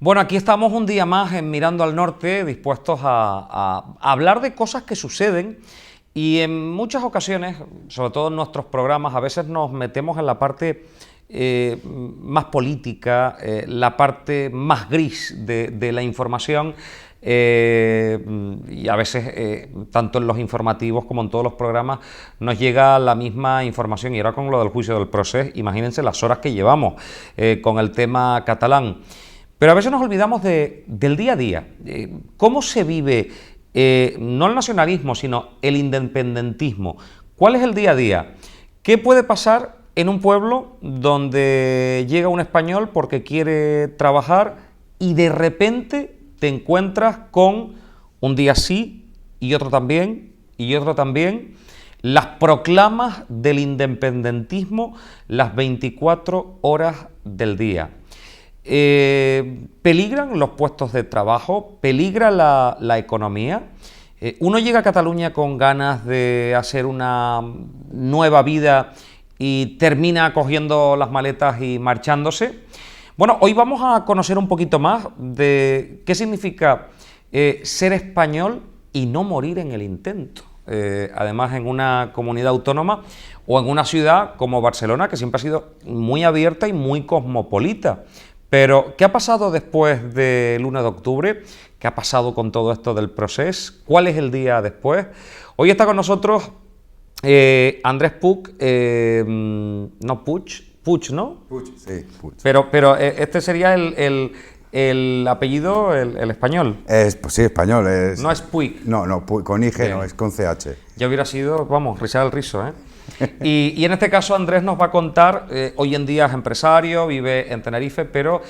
Bueno, aquí estamos un día más en Mirando al Norte, dispuestos a hablar de cosas que suceden y en muchas ocasiones, sobre todo en nuestros programas, a veces nos metemos en la parte más política, la parte más gris de la información y a veces, tanto en los informativos como en todos los programas, nos llega la misma información. Y ahora con lo del juicio del Procés, imagínense las horas que llevamos con el tema catalán. Pero a veces nos olvidamos del día a día. ¿Cómo se vive no el nacionalismo, sino el independentismo? ¿Cuál es el día a día? ¿Qué puede pasar en un pueblo donde llega un español porque quiere trabajar y de repente te encuentras con un día sí y otro también y otro también? Las proclamas del independentismo las 24 horas del día. Peligran los puestos de trabajo, peligra la economía. Uno llega a Cataluña con ganas de hacer una nueva vida y termina cogiendo las maletas y marchándose. Bueno, hoy vamos a conocer un poquito más de qué significa ser español y no morir en el intento. Además, en una comunidad autónoma o en una ciudad como Barcelona, que siempre ha sido muy abierta y muy cosmopolita. Pero, ¿qué ha pasado después del 1 de octubre? ¿Qué ha pasado con todo esto del Procés? ¿Cuál es el día después? Hoy está con nosotros Andrés Puig, no Puig, ¿no? Puig, sí, Puig. Pero este sería el apellido, el español. Pues sí, español. No es Puig. No, Puig, con IG. Bien. No, es con CH. Ya hubiera sido, vamos, rizar el rizo, ¿eh? Y en este caso Andrés nos va a contar, hoy en día es empresario, vive en Tenerife, pero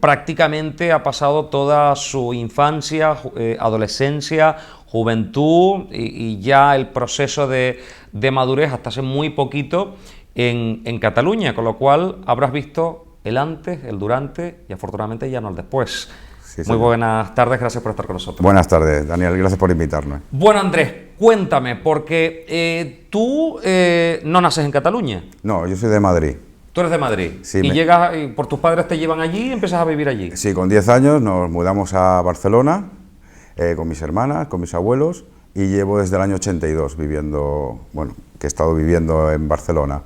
prácticamente ha pasado toda su infancia, adolescencia, juventud y ya el proceso de madurez hasta hace muy poquito en Cataluña, con lo cual habrás visto el antes, el durante y afortunadamente ya no el después. Sí, muy buenas tardes, gracias por estar con nosotros. Buenas tardes, Daniel, gracias por invitarme. Bueno, Andrés, cuéntame, porque tú no naces en Cataluña. No, yo soy de Madrid. Tú eres de Madrid. Sí, y llegas, por tus padres te llevan allí y empiezas a vivir allí. Sí, con 10 años nos mudamos a Barcelona con mis hermanas, con mis abuelos, y llevo desde el año 82 viviendo, bueno, que he estado viviendo en Barcelona.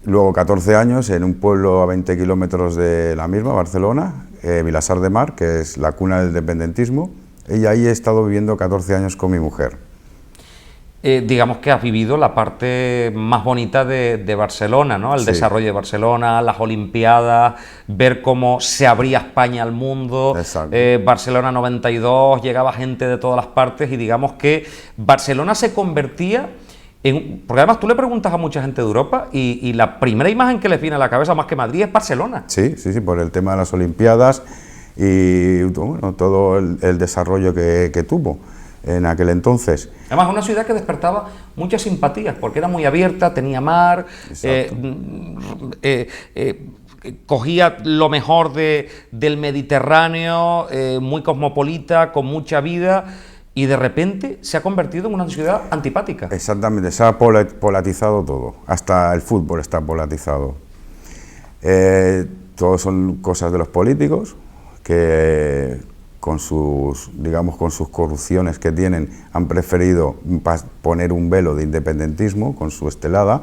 Luego 14 años en un pueblo a 20 kilómetros de la misma, Barcelona, Vilassar de Mar, que es la cuna del independentismo, y ahí he estado viviendo 14 años con mi mujer. Digamos que has vivido la parte más bonita de Barcelona, ¿no? El desarrollo de Barcelona, las Olimpiadas, ver cómo se abría España al mundo. Barcelona 92, llegaba gente de todas las partes y digamos que Barcelona se convertía porque además tú le preguntas a mucha gente de Europa y la primera imagen que les viene a la cabeza más que Madrid es Barcelona. Sí, por el tema de las Olimpiadas y bueno, todo el desarrollo que tuvo en aquel entonces. Además, una ciudad que despertaba muchas simpatías porque era muy abierta, tenía mar, cogía lo mejor del Mediterráneo, muy cosmopolita, con mucha vida. Y de repente se ha convertido en una ciudad antipática. Exactamente, se ha polarizado todo, hasta el fútbol está polarizado. Todo son cosas de los políticos que con sus corrupciones que tienen han preferido poner un velo de independentismo con su estelada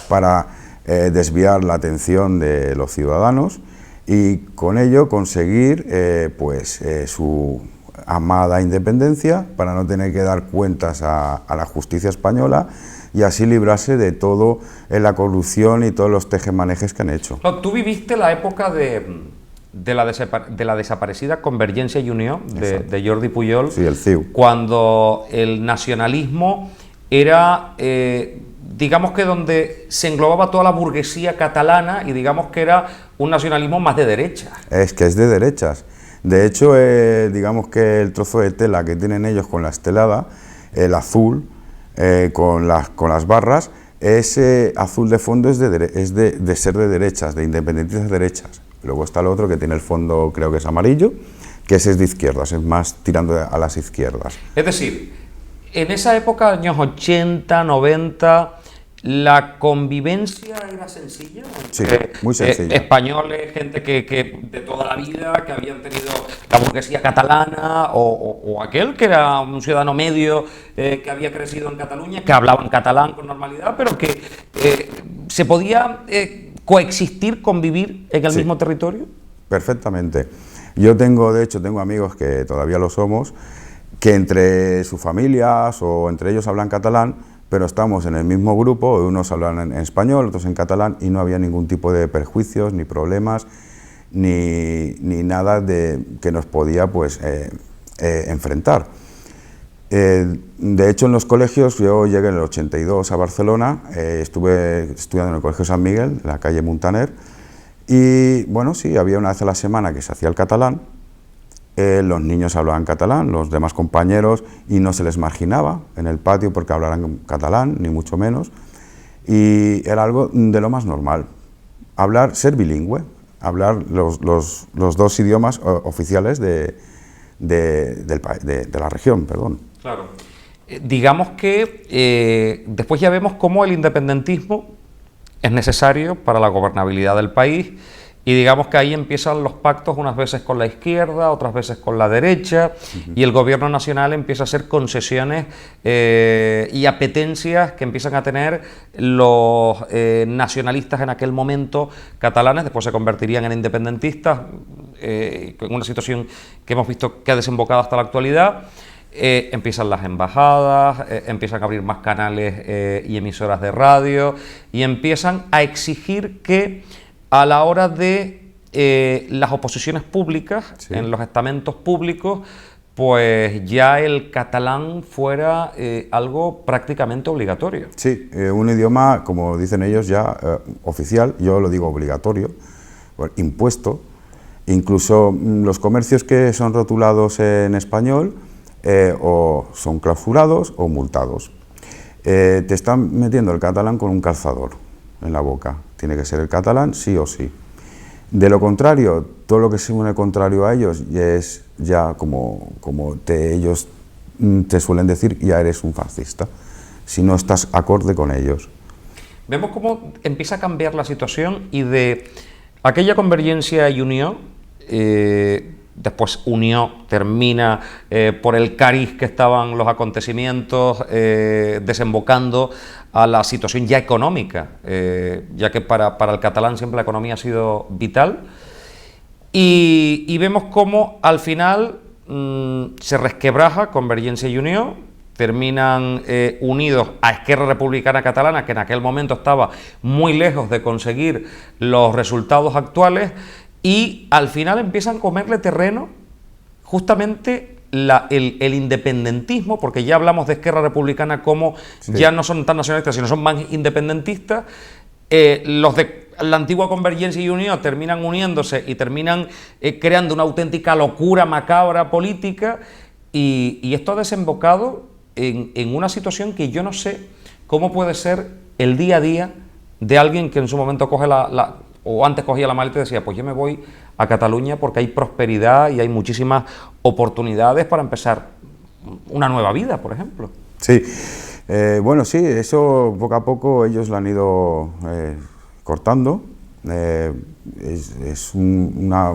para desviar la atención de los ciudadanos y con ello conseguir su amada independencia para no tener que dar cuentas a la justicia española y así librarse de todo la corrupción y todos los tejemanejes que han hecho. Tú viviste la época de la desaparecida Convergencia y Unió de Jordi Pujol, sí, el CiU, cuando el nacionalismo era, digamos que donde se englobaba toda la burguesía catalana y digamos que era un nacionalismo más de derecha. Es que es de derechas. De hecho, digamos que el trozo de tela que tienen ellos con la estelada, el azul, con las barras, ese azul de fondo es de ser de derechas, de independentistas derechas. Luego está el otro que tiene el fondo, creo que es amarillo, que ese es de izquierdas, es más tirando a las izquierdas. Es decir, en esa época, años 80, 90, ¿La convivencia era sencilla? Sí, muy sencilla. Españoles, gente que de toda la vida, que habían tenido la burguesía catalana, o aquel que era un ciudadano medio que había crecido en Cataluña, que hablaba en catalán con normalidad, pero que se podía coexistir, convivir en el Sí, mismo territorio. perfectamente. Yo de hecho, tengo amigos que todavía lo somos, que entre sus familias o entre ellos hablan catalán, pero estamos en el mismo grupo, unos hablan en español, otros en catalán, y no había ningún tipo de perjuicios, ni problemas, ni nada que nos podía pues, enfrentar. De hecho, en los colegios, yo llegué en el 82 a Barcelona, estuve estudiando en el Colegio San Miguel, en la calle Muntaner, y bueno, sí, había una vez a la semana que se hacía el catalán. Los niños hablaban catalán, los demás compañeros, y no se les marginaba en el patio porque hablaran catalán, ni mucho menos, y era algo de lo más normal. Ser bilingüe, hablar los dos idiomas oficiales de la región, perdón. Claro. Digamos que después ya vemos cómo el independentismo es necesario para la gobernabilidad del país, y digamos que ahí empiezan los pactos, unas veces con la izquierda, otras veces con la derecha, y el gobierno nacional empieza a hacer concesiones y apetencias que empiezan a tener los nacionalistas en aquel momento catalanes. Después se convertirían en independentistas, en una situación que hemos visto que ha desembocado hasta la actualidad. Empiezan las embajadas, empiezan a abrir más canales y emisoras de radio, y empiezan a exigir que a la hora de las oposiciones públicas, sí, en los estamentos públicos, pues ya el catalán fuera algo prácticamente obligatorio. Sí, un idioma, como dicen ellos, ya oficial, yo lo digo obligatorio, impuesto. Incluso los comercios que son rotulados en español o son clausurados o multados. Te están metiendo el catalán con un calzador en la boca. Tiene que ser el catalán sí o sí. De lo contrario, todo lo que se une contrario a ellos es ya como ellos te suelen decir, ya eres un fascista, si no estás acorde con ellos. Vemos cómo empieza a cambiar la situación, y de aquella Convergencia y Unió, después Unió termina por el cariz que estaban los acontecimientos desembocando a la situación ya económica, ya que para el catalán siempre la economía ha sido vital, y vemos cómo al final se resquebraja Convergencia y Unió, terminan unidos a Esquerra Republicana Catalana, que en aquel momento estaba muy lejos de conseguir los resultados actuales, y al final empiezan a comerle terreno justamente el independentismo, porque ya hablamos de Esquerra Republicana como sí, ya no son tan nacionalistas, sino son más independentistas. Los de la antigua Convergencia y Unión terminan uniéndose y terminan creando una auténtica locura macabra política, y esto ha desembocado en una situación que yo no sé cómo puede ser el día a día de alguien que en su momento coge o antes cogía la maleta y decía, pues yo me voy a Cataluña porque hay prosperidad y hay muchísimas oportunidades para empezar una nueva vida, por ejemplo. Sí, bueno, sí, eso poco a poco ellos lo han ido cortando. Es una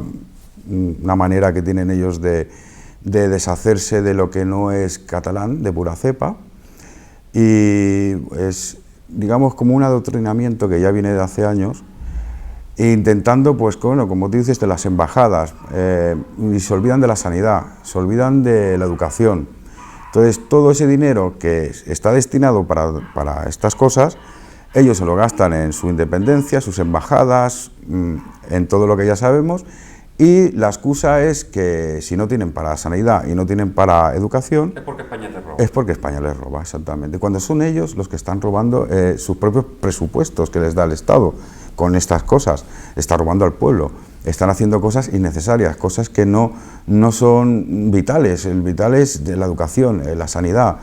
manera que tienen ellos de deshacerse de lo que no es catalán, de pura cepa, y es, digamos, como un adoctrinamiento que ya viene de hace años, intentando, pues, bueno, como tú dices, de las embajadas, y se olvidan de la sanidad, se olvidan de la educación. Entonces, todo ese dinero que está destinado para estas cosas, ellos se lo gastan en su independencia, sus embajadas, en todo lo que ya sabemos, y la excusa es que si no tienen para sanidad y no tienen para educación... Es porque España te roba. Es porque España les roba, exactamente. Cuando son ellos los que están robando sus propios presupuestos que les da el Estado con estas cosas, está robando al pueblo. Están haciendo cosas innecesarias, cosas que no son vitales. El vital es de la educación, la sanidad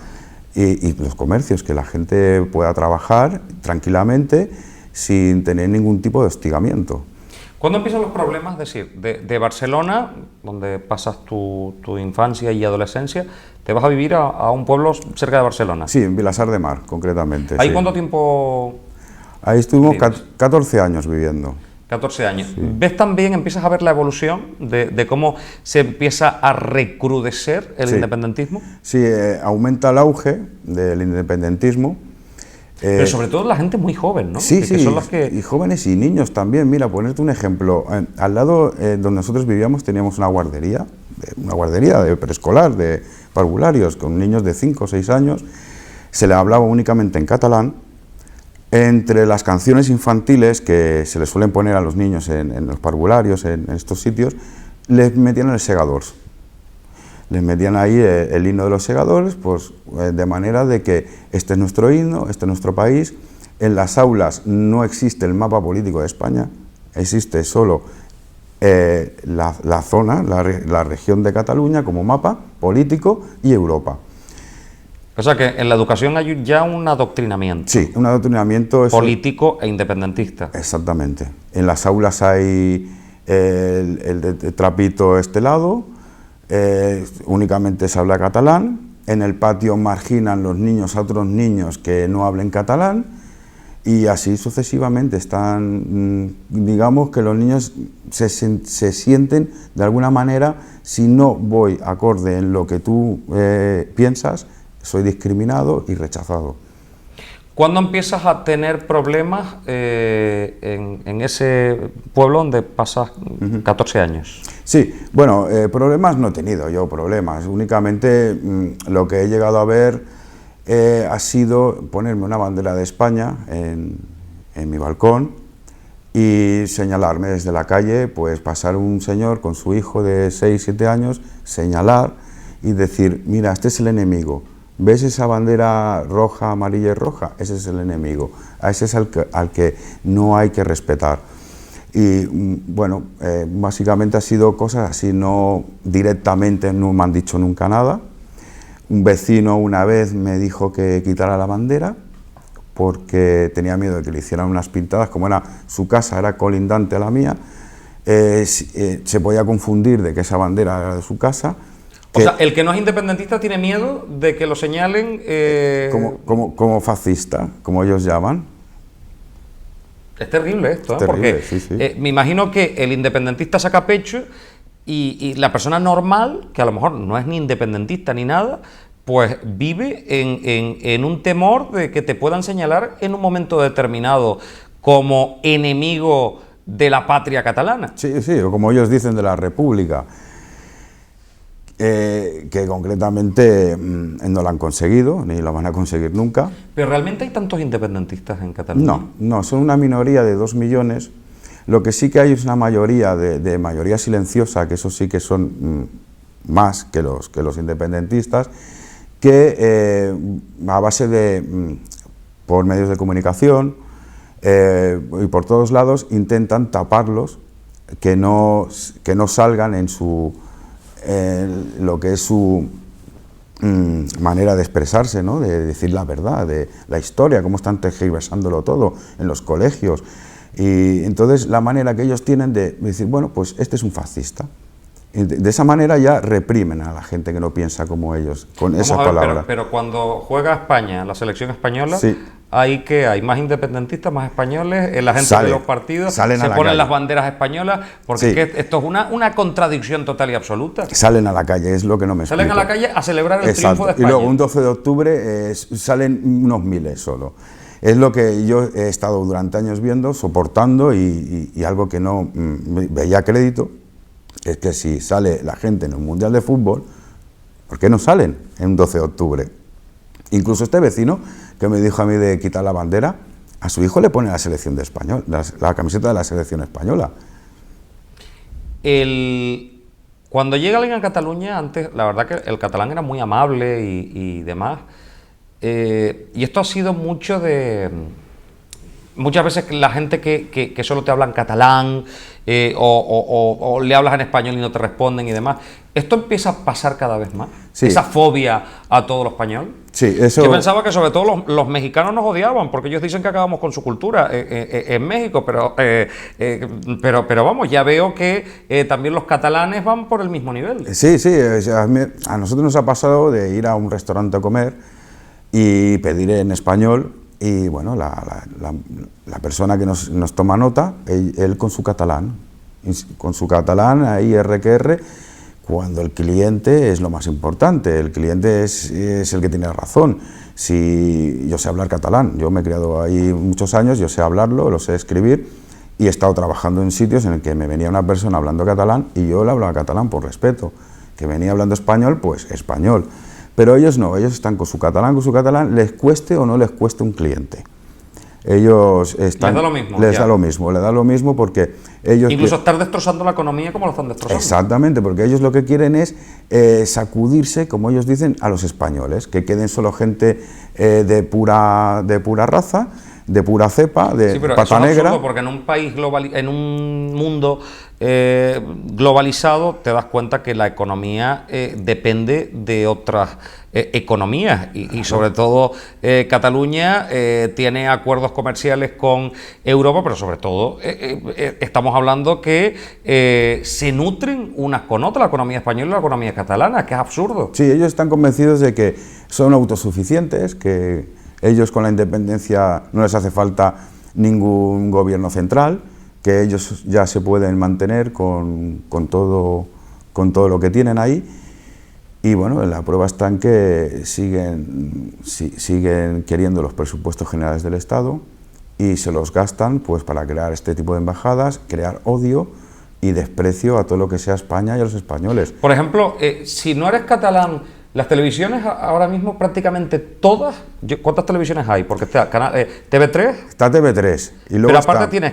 y los comercios, que la gente pueda trabajar tranquilamente sin tener ningún tipo de hostigamiento. ¿Cuándo empiezan los problemas? Es decir, de Barcelona, donde pasas tu infancia y adolescencia, te vas a vivir a un pueblo cerca de Barcelona. Sí, en Vilassar de Mar, concretamente. ¿Ahí sí. cuánto tiempo? Ahí estuvimos vives? 14 años viviendo. 14 años. Sí. ¿Ves también, empiezas a ver la evolución de cómo se empieza a recrudecer el independentismo? Sí, aumenta el auge del independentismo. Pero sobre todo la gente muy joven, ¿no? Sí, que son las que... y jóvenes y niños también. Mira, ponerte un ejemplo. Al lado donde nosotros vivíamos teníamos una guardería de preescolar, de parvularios, con niños de 5 o 6 años. Se le hablaba únicamente en catalán. Entre las canciones infantiles que se les suelen poner a los niños en los parvularios, en estos sitios, les metían el segadors. Les metían ahí el himno de los segadores, pues de manera de que este es nuestro himno, este es nuestro país. En las aulas no existe el mapa político de España, existe solo la zona, la región de Cataluña como mapa político y Europa. O sea que en la educación hay ya un adoctrinamiento. Sí, un adoctrinamiento político e independentista. Exactamente. En las aulas hay el trapito estelado, únicamente se habla catalán. En el patio marginan los niños a otros niños que no hablen catalán y así sucesivamente. Están, digamos que los niños se sienten de alguna manera, si no voy acorde en lo que tú piensas, soy discriminado y rechazado. ¿Cuándo empiezas a tener problemas en ese pueblo donde pasas 14 años? Sí, bueno, problemas no he tenido yo, problemas. Únicamente lo que he llegado a ver ha sido ponerme una bandera de España en mi balcón y señalarme desde la calle, pues pasar un señor con su hijo de 6, 7 años, señalar y decir, mira, este es el enemigo. ¿Ves esa bandera roja, amarilla y roja? Ese es el enemigo, a ese es al que no hay que respetar. Y bueno, básicamente ha sido cosas así, no directamente, no me han dicho nunca nada. Un vecino una vez me dijo que quitara la bandera porque tenía miedo de que le hicieran unas pintadas, como era su casa, era colindante a la mía, se podía confundir de que esa bandera era de su casa. O sea, el que no es independentista tiene miedo de que lo señalen... Como fascista, como ellos llaman. Es terrible esto, es terrible, porque sí, sí. Me imagino que el independentista saca pecho y la persona normal, que a lo mejor no es ni independentista ni nada, pues vive en un temor de que te puedan señalar en un momento determinado como enemigo de la patria catalana. Sí, sí, o como ellos dicen, de la República. Que concretamente no lo han conseguido, ni lo van a conseguir nunca. ¿Pero realmente hay tantos independentistas en Cataluña? No, son una minoría de 2 millones. Lo que sí que hay es una mayoría de mayoría silenciosa, que eso sí que son más que los independentistas, que a base de, por medios de comunicación y por todos lados, intentan taparlos, que no salgan en lo que es su manera de expresarse, ¿no? De decir la verdad, de la historia, cómo están tergiversándolo todo en los colegios. Y entonces la manera que ellos tienen de decir, bueno, pues este es un fascista. Y de esa manera ya reprimen a la gente que no piensa como ellos, con esa palabra. Pero cuando juega España, la selección española, sí. ¿Hay más independentistas, más españoles? La gente de los partidos se ponen las banderas españolas, porque sí. Esto es una contradicción total y absoluta. Salen a la calle, es lo que no me explico. Salen a la calle a celebrar el triunfo de España. Y luego un 12 de octubre salen unos miles solo. Es lo que yo he estado durante años viendo, soportando y algo que no veía crédito, es que si sale la gente en un mundial de fútbol, ¿por qué no salen en un 12 de octubre? Incluso este vecino que me dijo a mí de quitar la bandera, a su hijo le pone la selección de español, la camiseta de la selección española. Cuando llega alguien a Cataluña, antes la verdad que el catalán era muy amable y demás, y esto ha sido mucho de muchas veces la gente que solo te habla en catalán o le hablas en español y no te responden y demás, ¿esto empieza a pasar cada vez más? Sí. Esa fobia a todo lo español. Sí, eso... Yo pensaba que sobre todo los mexicanos nos odiaban, porque ellos dicen que acabamos con su cultura en México, pero vamos, ya veo que también los catalanes van por el mismo nivel. Sí, sí, a nosotros nos ha pasado de ir a un restaurante a comer y pedir en español, y bueno, la persona que nos toma nota, él con su catalán, ahí R que R, cuando el cliente es lo más importante, el cliente es el que tiene razón. Si yo sé hablar catalán, yo me he criado ahí muchos años, yo sé hablarlo, lo sé escribir, y he estado trabajando en sitios en el que me venía una persona hablando catalán y yo le hablaba catalán por respeto, que venía hablando español, pues español. Pero ellos no, ellos están con su catalán, les cueste o no les cueste un cliente. Ellos están... Les da lo mismo porque ellos... Incluso estar destrozando la economía como lo están destrozando. Exactamente, porque ellos lo que quieren es sacudirse, como ellos dicen, a los españoles, que queden solo gente de pura raza, de pura cepa, de sí, pero pata eso es negra. absurdo, porque en un país en un mundo globalizado te das cuenta que la economía depende de otras economías y sobre todo Cataluña tiene acuerdos comerciales con Europa, pero sobre todo estamos hablando que se nutren unas con otras, la economía española y la economía catalana, que es absurdo. Sí, ellos están convencidos de que son autosuficientes, que ellos con la independencia no les hace falta ningún gobierno central, que ellos ya se pueden mantener con todo lo que tienen ahí. Y bueno, la prueba está en que siguen queriendo los presupuestos generales del Estado y se los gastan pues para crear este tipo de embajadas, crear odio y desprecio a todo lo que sea España y a los españoles. Por ejemplo, si no eres catalán, las televisiones ahora mismo prácticamente todas, ¿cuántas televisiones hay? Porque está TV3. Está TV3. Y luego pero aparte tienes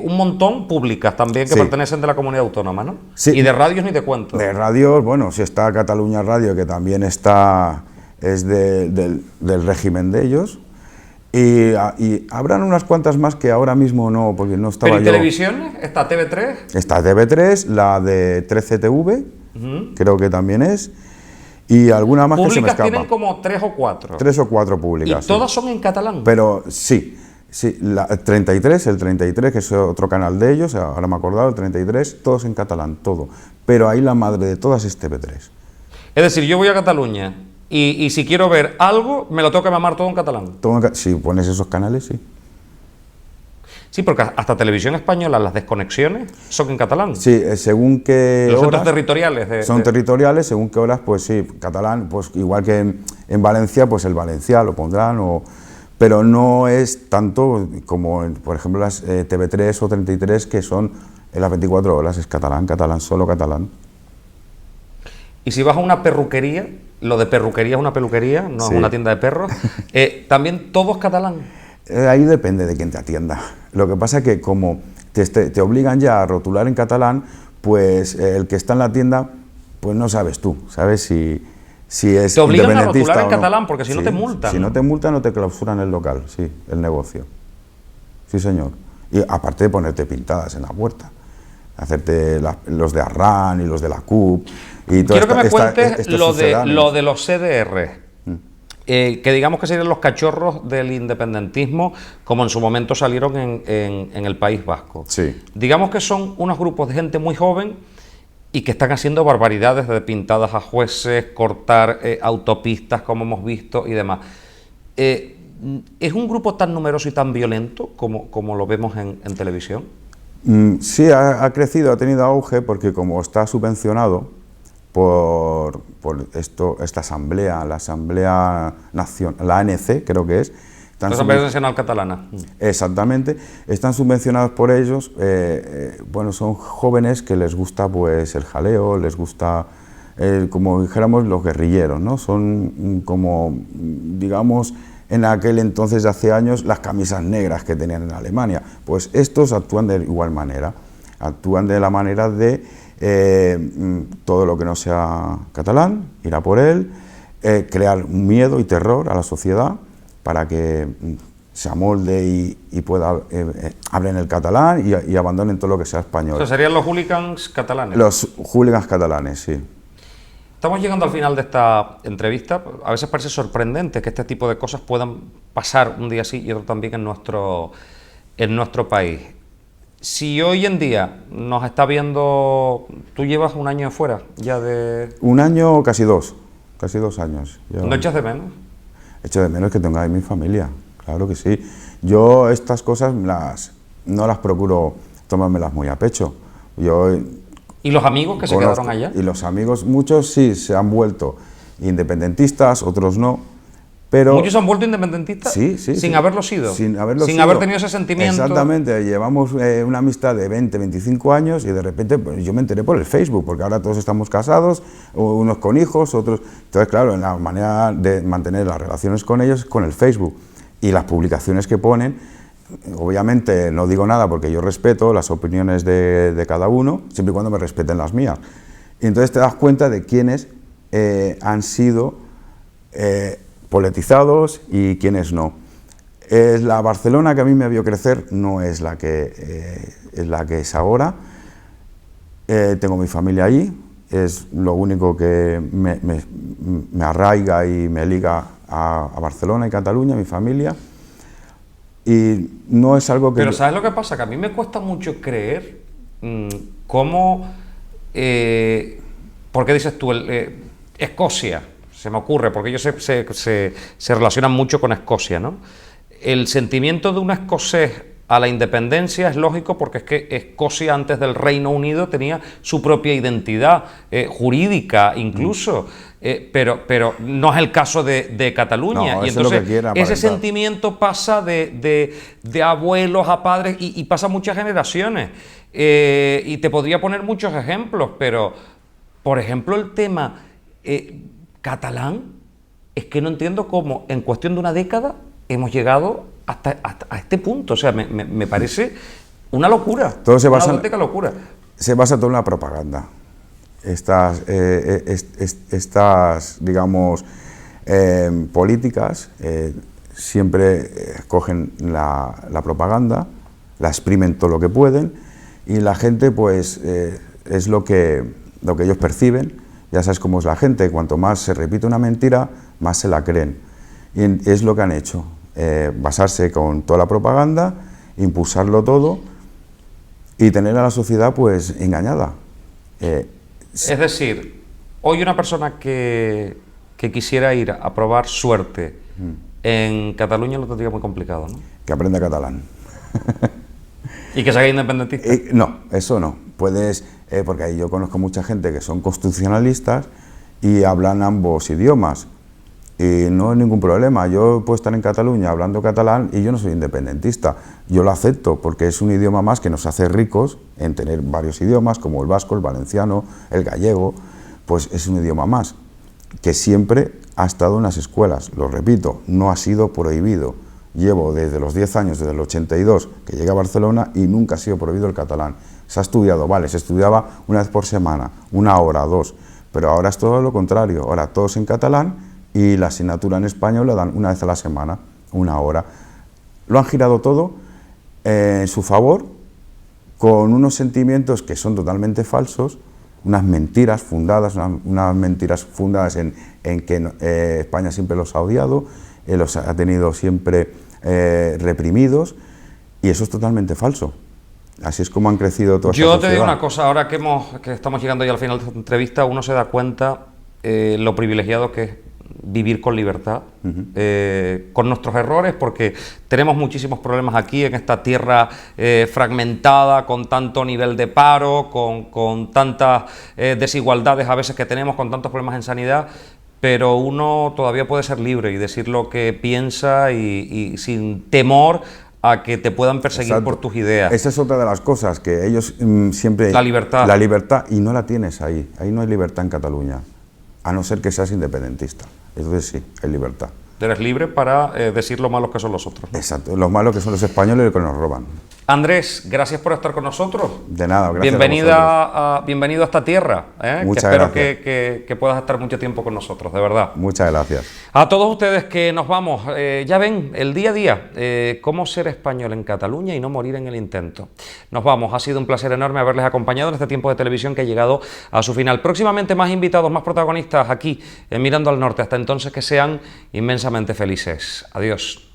un montón públicas también que pertenecen de la comunidad autónoma, ¿no? Sí. Y de radios ni te cuento. De radios, bueno, si está Cataluña Radio, que también es del régimen de ellos. Y habrán unas cuantas más que ahora mismo no, porque no estaba ¿Pero en televisiones? ¿Está TV3? Está TV3, la de 13TV, creo que también es. Y alguna más que se me escapa. Públicas tienen como 3 o 4. 3 o 4 públicas. ¿Y todas son en catalán? Pero sí, el 33, que es otro canal de ellos, ahora me he acordado, el 33, todos en catalán, todo. Pero ahí la madre de todas es TV3. Es decir, yo voy a Cataluña y si quiero ver algo, me lo tengo que mamar todo en catalán. Si pones esos canales, sí. Sí, porque hasta Televisión Española, las desconexiones son en catalán. Sí, según qué los horas... centros territoriales. Son territoriales, según qué horas, pues sí, catalán, pues igual que en Valencia, pues el valencià lo pondrán, pero no es tanto como, por ejemplo, las TV3 o 33, que son en las 24 horas, es catalán, solo catalán. Y si vas a una perruquería, lo de perruquería es una peluquería, no es una tienda de perros, también todo es catalán. Ahí depende de quién te atienda. Lo que pasa es que como te obligan ya a rotular en catalán, pues el que está en la tienda, pues no sabes tú, sabes si es te obligan a independentista rotular en o no. catalán, porque si no te multan. Si no te multan, no te clausuran el local, sí, el negocio. Sí, señor. Y aparte de ponerte pintadas en la puerta, hacerte los de Arran y los de la CUP y todo. Quiero que me cuentes lo de los CDR. Que digamos que serían los cachorros del independentismo, como en su momento salieron en el País Vasco. Sí. Digamos que son unos grupos de gente muy joven y que están haciendo barbaridades de pintadas a jueces, cortar autopistas, como hemos visto, y demás. ¿Es un grupo tan numeroso y tan violento como lo vemos en televisión? Sí, ha crecido, ha tenido auge, porque como está subvencionado por esta asamblea, la Asamblea Nacional, la ANC, creo que es. La Asamblea Nacional Catalana. Exactamente, están subvencionados por ellos. Bueno, son jóvenes que les gusta pues el jaleo, les gusta, como dijéramos, los guerrilleros, ¿no? Son como, digamos, en aquel entonces de hace años, las camisas negras que tenían en Alemania. Pues estos actúan de igual manera, actúan de la manera de todo lo que no sea catalán, ir a por él, crear miedo y terror a la sociedad para que se amolde y pueda hablen el catalán y abandonen todo lo que sea español. O sea, serían los hooligans catalanes. Los hooligans catalanes, sí. Estamos llegando al final de esta entrevista. A veces parece sorprendente que este tipo de cosas puedan pasar un día sí y otro también en nuestro país. Si hoy en día nos está viendo... Tú llevas un año fuera ya de... Un año, casi 2 años. ¿No echas de menos? Echo de menos que tenga ahí mi familia, claro que sí. Yo estas cosas no las procuro tomármelas muy a pecho. ¿Y los amigos que se quedaron allá? Y los amigos, muchos sí se han vuelto independentistas, otros no, pero... ¿Muchos se han vuelto independentistas? Sí, sin haberlo sido. Sin haberlo sido. Sin haber tenido ese sentimiento. Exactamente, llevamos una amistad de 20, 25 años y de repente pues, yo me enteré por el Facebook, porque ahora todos estamos casados, unos con hijos, otros... Entonces, claro, la manera de mantener las relaciones con ellos es con el Facebook. Y las publicaciones que ponen, obviamente no digo nada porque yo respeto las opiniones de cada uno, siempre y cuando me respeten las mías. Y entonces te das cuenta de quiénes han sido politizados y quiénes no. La Barcelona que a mí me vio crecer no es la que es ahora. Tengo mi familia allí, es lo único que me arraiga y me liga a Barcelona y Cataluña, mi familia. Y no es algo que... Pero ¿sabes lo que pasa? Que a mí me cuesta mucho creer cómo... ¿por qué dices tú? Escocia, se me ocurre, porque ellos se relacionan mucho con Escocia, ¿no? El sentimiento de un escocés a la independencia es lógico porque es que Escocia antes del Reino Unido tenía su propia identidad jurídica incluso, pero no es el caso de Cataluña. No, y entonces ese sentimiento pasa de abuelos a padres y pasa muchas generaciones. Y te podría poner muchos ejemplos, pero por ejemplo el tema catalán, es que no entiendo cómo en cuestión de una década hemos llegado hasta este punto. O sea, me parece una locura, todo se basa una auténtica locura. Se basa todo en la propaganda. Estas digamos, políticas siempre cogen la propaganda, la exprimen todo lo que pueden y la gente pues es lo que ellos perciben. Ya sabes cómo es la gente, cuanto más se repite una mentira, más se la creen. Y es lo que han hecho, basarse con toda la propaganda, impulsarlo todo y tener a la sociedad pues engañada. Es decir, hoy una persona que quisiera ir a probar suerte en Cataluña lo tendría muy complicado, ¿no? Que aprenda catalán. ¿Y que se haga independentista? No, eso no. Puedes, porque ahí yo conozco mucha gente que son constitucionalistas y hablan ambos idiomas. Y no hay ningún problema. Yo puedo estar en Cataluña hablando catalán y yo no soy independentista. Yo lo acepto porque es un idioma más que nos hace ricos en tener varios idiomas, como el vasco, el valenciano, el gallego. Pues es un idioma más, que siempre ha estado en las escuelas. Lo repito, no ha sido prohibido. Llevo desde los 10 años, desde el 82, que llegué a Barcelona y nunca ha sido prohibido el catalán. Se ha estudiado, vale, se estudiaba una vez por semana, 1 hora, 2, pero ahora es todo lo contrario. Ahora todos en catalán y la asignatura en español la dan una vez a la semana, 1 hora. Lo han girado todo en su favor, con unos sentimientos que son totalmente falsos, unas mentiras fundadas, en que España siempre los ha odiado, los ha tenido siempre reprimidos, y eso es totalmente falso. Así es como han crecido todas estas sociedades. Yo te digo una cosa, ahora que estamos llegando ya al final de esta entrevista, uno se da cuenta lo privilegiado que es vivir con libertad, con nuestros errores, porque tenemos muchísimos problemas aquí en esta tierra fragmentada, con tanto nivel de paro, con tantas desigualdades a veces que tenemos, con tantos problemas en sanidad, pero uno todavía puede ser libre y decir lo que piensa y sin temor a que te puedan perseguir. Exacto. Por tus ideas. Esa es otra de las cosas, que ellos siempre... La libertad. La libertad, y no la tienes ahí. Ahí no hay libertad en Cataluña, a no ser que seas independentista. Entonces sí, hay libertad. Eres libre para decir lo malos que son los otros, ¿no? Exacto, los malos que son los españoles y los que nos roban. Andrés, gracias por estar con nosotros. De nada, gracias a vosotros. Bienvenido a esta tierra, Muchas que espero gracias. que puedas estar mucho tiempo con nosotros, de verdad. Muchas gracias. A todos ustedes que nos vamos, ya ven, el día a día, cómo ser español en Cataluña y no morir en el intento. Nos vamos, ha sido un placer enorme haberles acompañado en este tiempo de televisión que ha llegado a su final. Próximamente más invitados, más protagonistas aquí, en Mirando al Norte. Hasta entonces que sean inmensamente felices. Adiós.